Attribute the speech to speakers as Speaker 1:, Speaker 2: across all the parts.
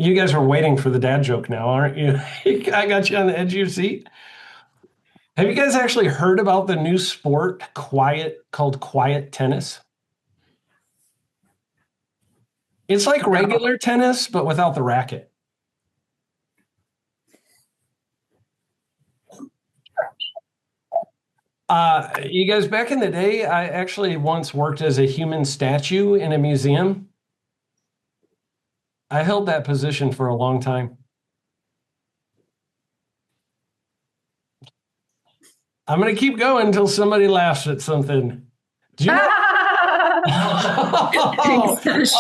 Speaker 1: You guys are waiting for the dad joke now, aren't you? I got you on the edge of your seat. Have you guys actually heard about the new sport called quiet tennis? It's like regular tennis, but without the racket. You guys, back in the day, I actually once worked as a human statue in a museum. I held that position for a long time. I'm going to keep going until somebody laughs at something. Do you know?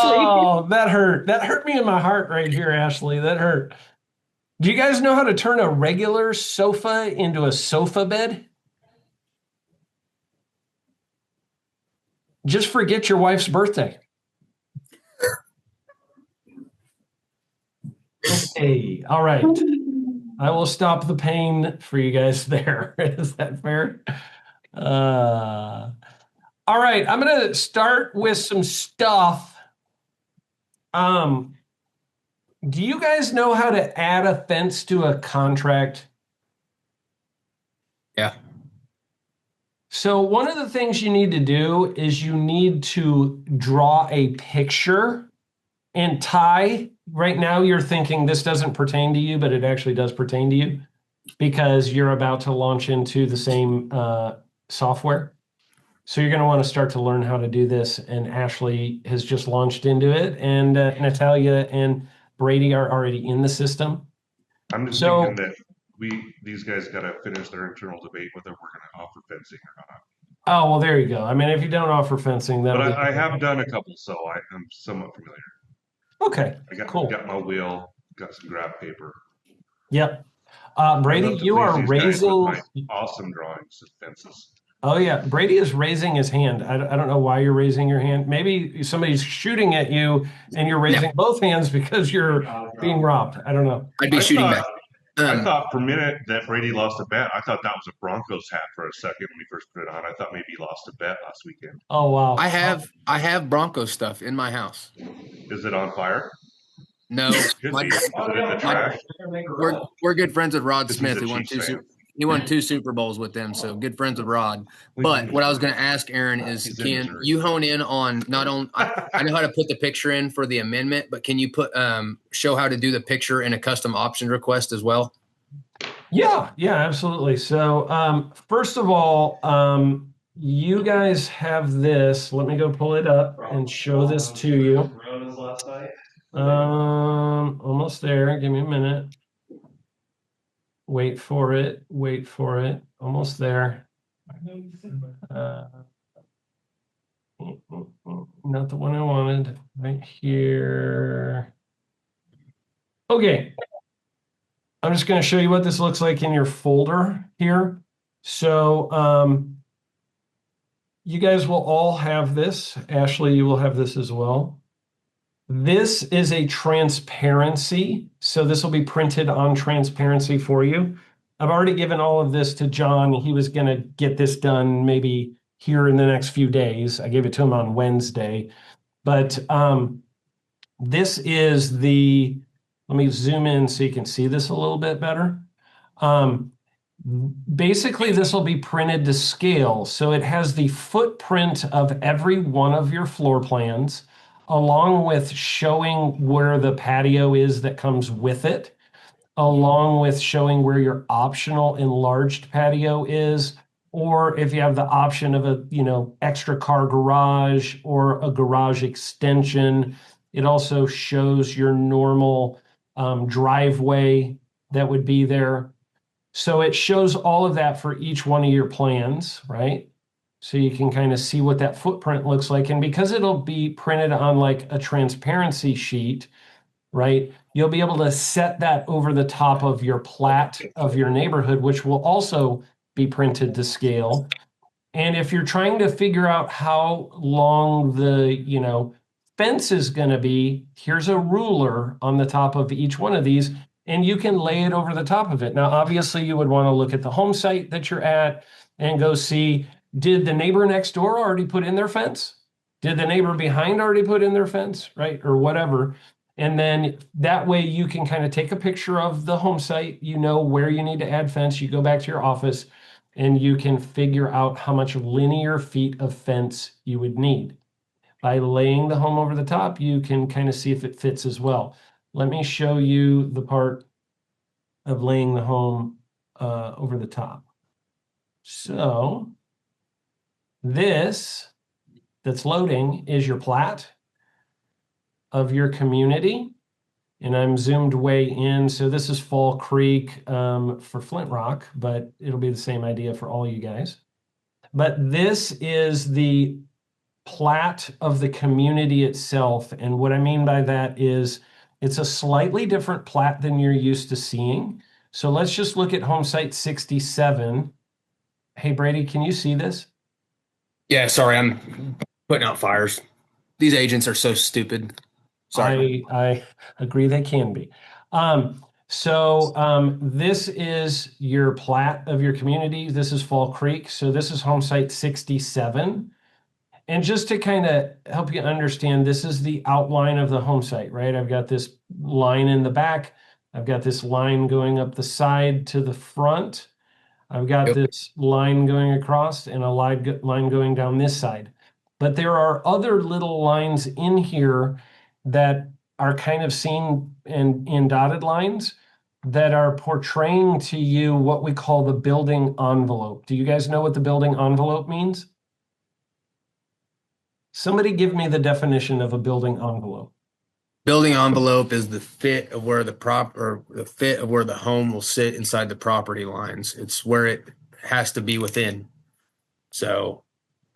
Speaker 1: Oh, that hurt. That hurt me in my heart right here, Ashley. That hurt. Do you guys know how to turn a regular sofa into a sofa bed? Just forget your wife's birthday. Okay, all right. I will stop the pain for you guys there. Is that fair? All right, I'm going to start with some stuff. Do you guys know how to add a fence to a contract?
Speaker 2: Yeah.
Speaker 1: So one of the things you need to do is you need to draw a picture. And Ty, right now you're thinking this doesn't pertain to you, but it actually does pertain to you because you're about to launch into the same software. So you're going to want to start to learn how to do this. And Ashley has just launched into it, and Natalia and Brady are already in the system.
Speaker 3: I'm just thinking that these guys got to finish their internal debate whether we're going to offer fencing or not.
Speaker 1: Oh, well, there you go. I mean, if you don't offer fencing,
Speaker 3: but I have done a couple, so I'm somewhat familiar.
Speaker 1: Okay, cool.
Speaker 3: Got my wheel, got some graph paper.
Speaker 1: Yep. Brady, you are raising
Speaker 3: my awesome drawings of fences.
Speaker 1: Oh yeah, Brady is raising his hand. I don't know why you're raising your hand. Maybe somebody's shooting at you and you're raising both hands because you're being robbed. I don't know.
Speaker 2: I'd be shooting back.
Speaker 3: I thought for a minute that Brady lost a bet. I thought that was a Broncos hat for a second when he first put it on. I thought maybe he lost a bet last weekend.
Speaker 1: Oh wow.
Speaker 2: I have Broncos stuff in my house.
Speaker 3: Is it on fire?
Speaker 2: No.
Speaker 3: Is it in the trash?
Speaker 2: We're good friends with Rod Smith, who won two Super Bowls with them, so good friends with Rod. But what I was going to ask Aaron is, can you hone in on I know how to put the picture in for the amendment, but can you show how to do the picture in a custom option request as well?
Speaker 1: Yeah, absolutely. So first of all, you guys have this. Let me go pull it up and show this to you. Almost there. Give me a minute. Wait for it. Almost there. Not the one I wanted. Right here. Okay. I'm just going to show you what this looks like in your folder here. So you guys will all have this. Ashley, you will have this as well. This is a transparency. So this will be printed on transparency for you. I've already given all of this to John. He was going to get this done maybe here in the next few days. I gave it to him on Wednesday. But this is let me zoom in so you can see this a little bit better. Basically, this will be printed to scale. So it has the footprint of every one of your floor plans, along with showing where the patio is that comes with it, along with showing where your optional enlarged patio is, or if you have the option of a extra car garage or a garage extension. It also shows your normal driveway that would be there. So it shows all of that for each one of your plans, right? So you can kind of see what that footprint looks like. And because it'll be printed on like a transparency sheet, right, you'll be able to set that over the top of your plat of your neighborhood, which will also be printed to scale. And if you're trying to figure out how long the fence is going to be, here's a ruler on the top of each one of these, and you can lay it over the top of it. Now, obviously, you would want to look at the home site that you're at and go see, did the neighbor next door already put in their fence? Did the neighbor behind already put in their fence, right? Or whatever. And then that way you can kind of take a picture of the home site, you know where you need to add fence, you go back to your office and you can figure out how much linear feet of fence you would need. By laying the home over the top, you can kind of see if it fits as well. Let me show you the part of laying the home over the top. So this that's loading is your plat of your community. And I'm zoomed way in. So this is Fall Creek for Flint Rock, but it'll be the same idea for all you guys. But this is the plat of the community itself. And what I mean by that is it's a slightly different plat than you're used to seeing. So let's just look at home site 67. Hey, Brady, can you see this?
Speaker 2: Yeah, sorry, I'm putting out fires. These agents are so stupid. Sorry.
Speaker 1: I agree they can be. This is your plat of your community. This is Fall Creek. So this is home site 67. And just to kind of help you understand, this is the outline of the home site, right? I've got this line in the back. I've got this line going up the side to the front. I've got this line going across and a line going down this side. But there are other little lines in here that are kind of seen in dotted lines that are portraying to you what we call the building envelope. Do you guys know what the building envelope means? Somebody give me the definition of a building envelope.
Speaker 2: Building envelope is the fit of where the home will sit inside the property lines. It's where it has to be within. So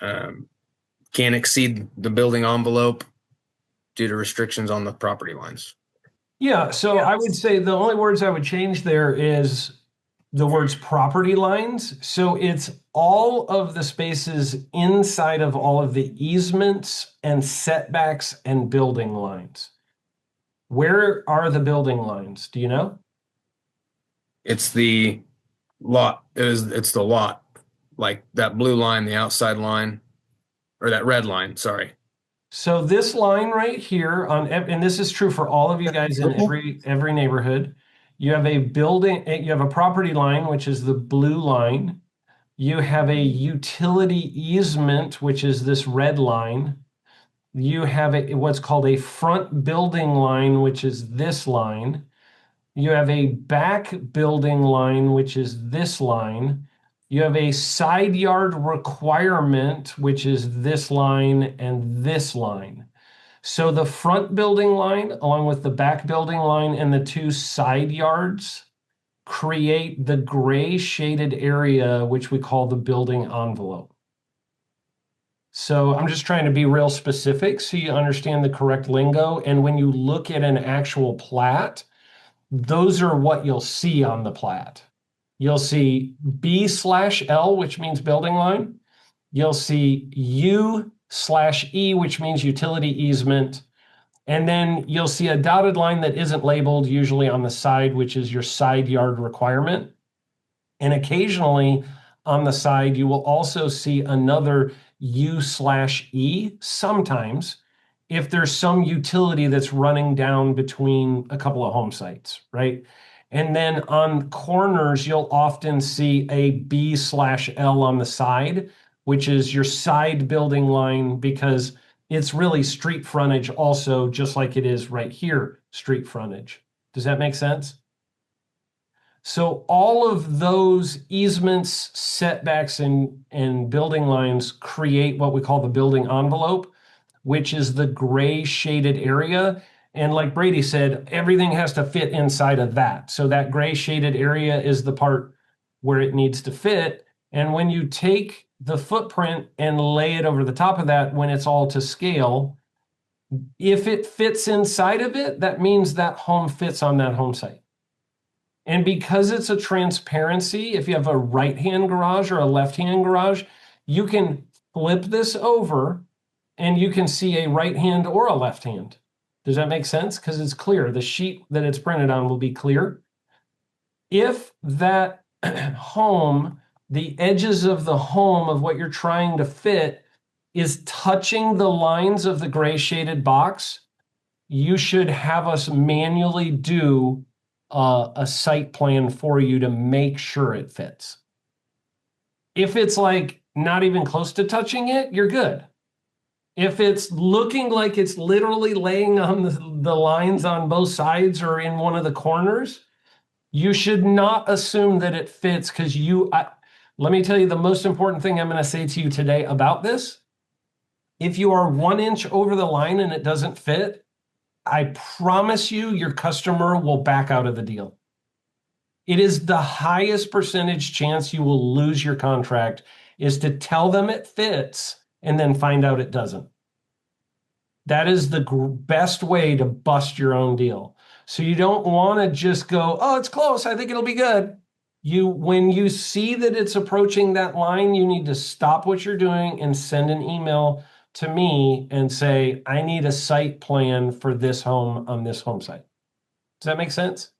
Speaker 2: can't exceed the building envelope due to restrictions on the property lines.
Speaker 1: Yeah, so I would say the only words I would change there is the words property lines. So it's all of the spaces inside of all of the easements and setbacks and building lines. Where are the building lines? Do you know?
Speaker 2: It's the lot. It's the lot, like that blue line, the outside line, or that red line. Sorry.
Speaker 1: So this line right here and this is true for all of you guys in every neighborhood. You have a property line, which is the blue line. You have a utility easement, which is this red line. You have what's called a front building line, which is this line. You have a back building line, which is this line. You have a side yard requirement, which is this line and this line. So the front building line, along with the back building line and the two side yards, create the gray shaded area, which we call the building envelope. So I'm just trying to be real specific so you understand the correct lingo. And when you look at an actual plat, those are what you'll see on the plat. You'll see B/L, which means building line. You'll see U/E, which means utility easement. And then you'll see a dotted line that isn't labeled, usually on the side, which is your side yard requirement. And occasionally on the side, you will also see another U/E sometimes if there's some utility that's running down between a couple of home sites, right? And then on corners, you'll often see a B/L on the side, which is your side building line, because it's really street frontage also, just like it is right here, street frontage. Does that make sense? So all of those easements, setbacks, and building lines create what we call the building envelope, which is the gray shaded area. And like Brady said, everything has to fit inside of that. So that gray shaded area is the part where it needs to fit. And when you take the footprint and lay it over the top of that, when it's all to scale, if it fits inside of it, that means that home fits on that home site. And because it's a transparency, if you have a right-hand garage or a left-hand garage, you can flip this over and you can see a right hand or a left hand. Does that make sense? Because it's clear. The sheet that it's printed on will be clear. If that home, the edges of the home of what you're trying to fit is touching the lines of the gray shaded box, you should have us manually do a site plan for you to make sure it fits. If it's like not even close to touching it, you're good. If it's looking like it's literally laying on the lines on both sides or in one of the corners, you should not assume that it fits, because let me tell you the most important thing I'm going to say to you today about this. If you are 1 inch over the line and it doesn't fit, I promise you your customer will back out of the deal. It is the highest percentage chance you will lose your contract is to tell them it fits and then find out it doesn't. That is the best way to bust your own deal. So you don't want to just go, oh, it's close, I think it'll be good. When you see that it's approaching that line, you need to stop what you're doing and send an email to me and say, I need a site plan for this home on this home site. Does that make sense?